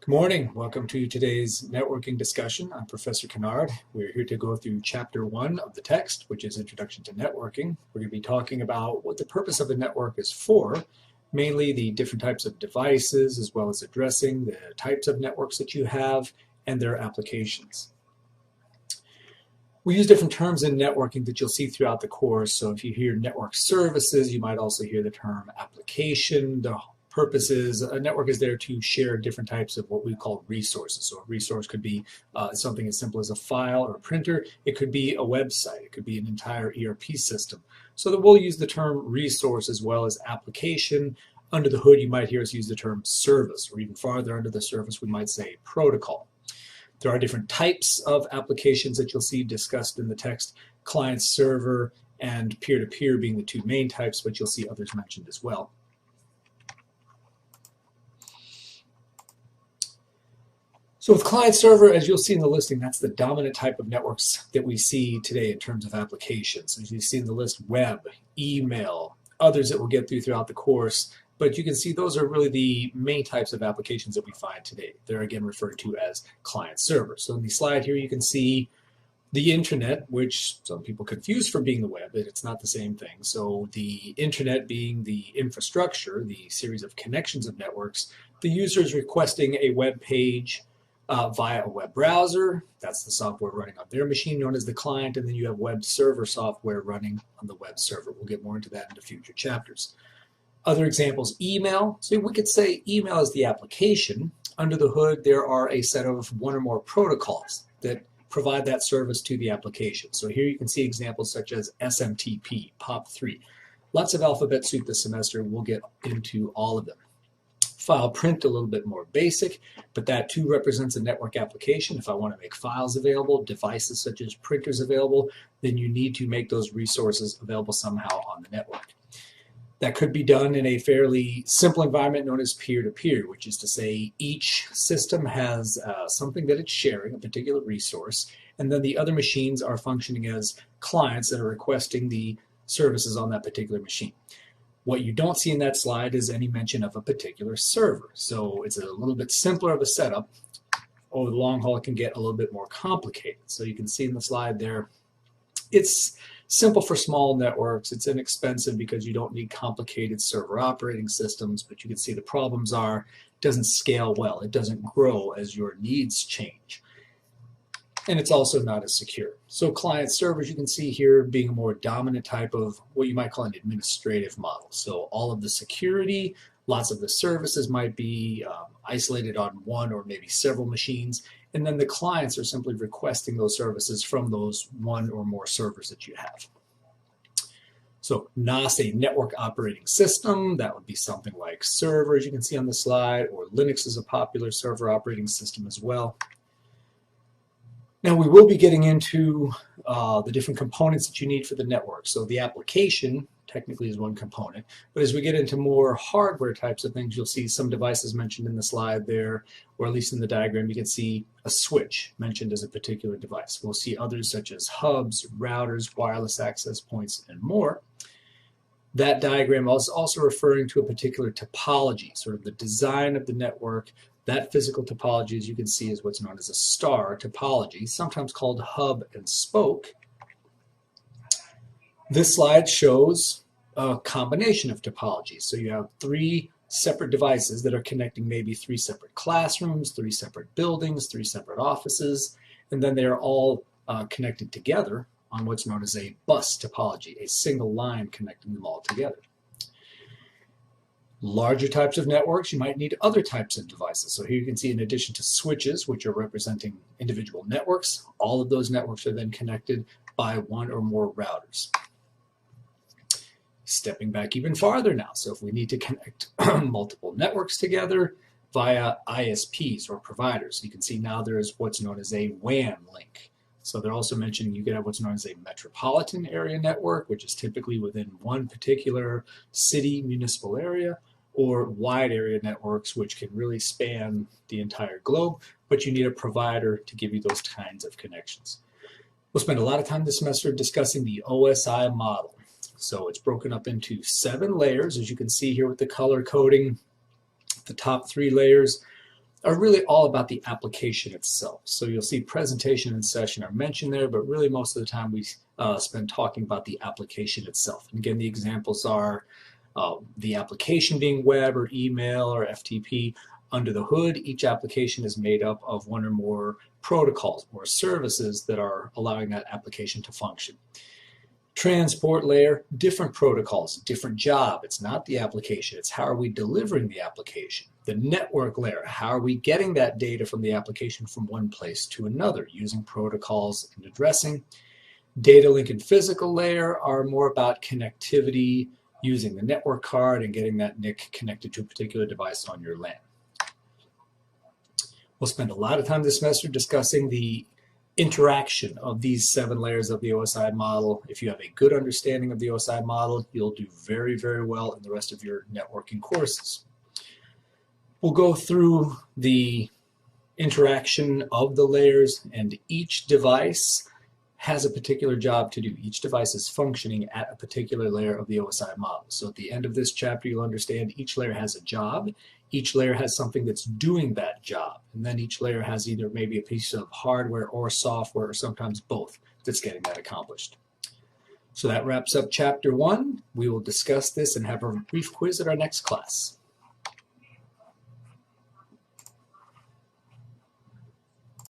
Good morning. Welcome to today's networking discussion. I'm Professor Kennard. We're here to go through Chapter 1 of the text, which is Introduction to Networking. We're going to be talking about what the purpose of a network is for, mainly the different types of devices, as well as addressing the types of networks that you have and their applications. We use different terms in networking that you'll see throughout the course. So if you hear network services, you might also hear the term application. The purpose is a network is there to share different types of what we call resources. So a resource could be something as simple as a file or a printer. It could be a website. It could be an entire ERP system. So that we'll use the term resource as well as application. Under the hood, you might hear us use the term service, or even farther under the surface, we might say protocol. There are different types of applications that you'll see discussed in the text, client server and peer-to-peer being the two main types, but you'll see others mentioned as well. So with client server, as you'll see in the listing, that's the dominant type of networks that we see today in terms of applications. As you see in the list, web, email, others that we'll get throughout the course. But you can see those are really the main types of applications that we find today. They're again referred to as client server. So in the slide here, you can see the internet, which some people confuse for being the web, but it's not the same thing. So the internet being the infrastructure, the series of connections of networks, the user is requesting a web page via a web browser. That's the software running on their machine known as the client, and then you have web server software running on the web server. We'll get more into that in the future chapters. Other examples, email. So we could say email is the application. Under the hood, there are a set of one or more protocols that provide that service to the application. So here you can see examples such as SMTP, POP3. Lots of alphabet soup this semester. We'll get into all of them. File print, a little bit more basic, but that too represents a network application. If I want to make files available, devices such as printers available, then you need to make those resources available somehow on the network. That could be done in a fairly simple environment known as peer-to-peer, which is to say each system has something that it's sharing, a particular resource, and then the other machines are functioning as clients that are requesting the services on that particular machine. What you don't see in that slide is any mention of a particular server. So it's a little bit simpler of a setup. Over the long haul, it can get a little bit more complicated. So you can see in the slide there, it's simple for small networks. It's inexpensive because you don't need complicated server operating systems, but you can see the problems are it doesn't scale well. It doesn't grow as your needs change. And it's also not as secure. So client servers, you can see here, being a more dominant type of what you might call an administrative model. So all of the security, lots of the services might be isolated on one or maybe several machines, and then the clients are simply requesting those services from those one or more servers that you have. So NAS, a network operating system, that would be something like servers you can see on the slide, or Linux is a popular server operating system as well. Now we will be getting into the different components that you need for the network. So the application technically is one component, but as we get into more hardware types of things, you'll see some devices mentioned in the slide there, or at least in the diagram, you can see a switch mentioned as a particular device. We'll see others such as hubs, routers, wireless access points, and more. That diagram is also referring to a particular topology, sort of the design of the network. That physical topology, as you can see, is what's known as a star topology, sometimes called hub and spoke. This slide shows a combination of topologies. So you have three separate devices that are connecting maybe three separate classrooms, three separate buildings, three separate offices, and then they are all connected together on what's known as a bus topology, a single line connecting them all together. Larger types of networks, you might need other types of devices. So here you can see, in addition to switches, which are representing individual networks, all of those networks are then connected by one or more routers. Stepping back even farther now, so if we need to connect multiple networks together via ISPs or providers, you can see now there is what's known as a WAN link. So they're also mentioning you could have what's known as a metropolitan area network, which is typically within one particular city, municipal area, or wide area networks, which can really span the entire globe, but you need a provider to give you those kinds of connections. We'll spend a lot of time this semester discussing the OSI model. So it's broken up into 7 layers, as you can see here with the color coding. The top 3 layers are really all about the application itself. So you'll see presentation and session are mentioned there, but really most of the time we spend talking about the application itself. And again, the examples are the application being web or email or FTP. Under the hood, each application is made up of one or more protocols or services that are allowing that application to function. Transport layer, different protocols, different job. It's not the application, it's how are we delivering the application. The network layer, how are we getting that data from the application from one place to another using protocols and addressing. Data link and physical layer are more about connectivity, using the network card and getting that NIC connected to a particular device on your LAN. We'll spend a lot of time this semester discussing the interaction of these 7 layers of the OSI model. If you have a good understanding of the OSI model, you'll do very, very well in the rest of your networking courses. We'll go through the interaction of the layers, and each device has a particular job to do. Each device is functioning at a particular layer of the OSI model. So at the end of this chapter, you'll understand each layer has a job. Each layer has something that's doing that job. And then each layer has either maybe a piece of hardware or software, or sometimes both, that's getting that accomplished. So that wraps up chapter 1. We will discuss this and have a brief quiz at our next class.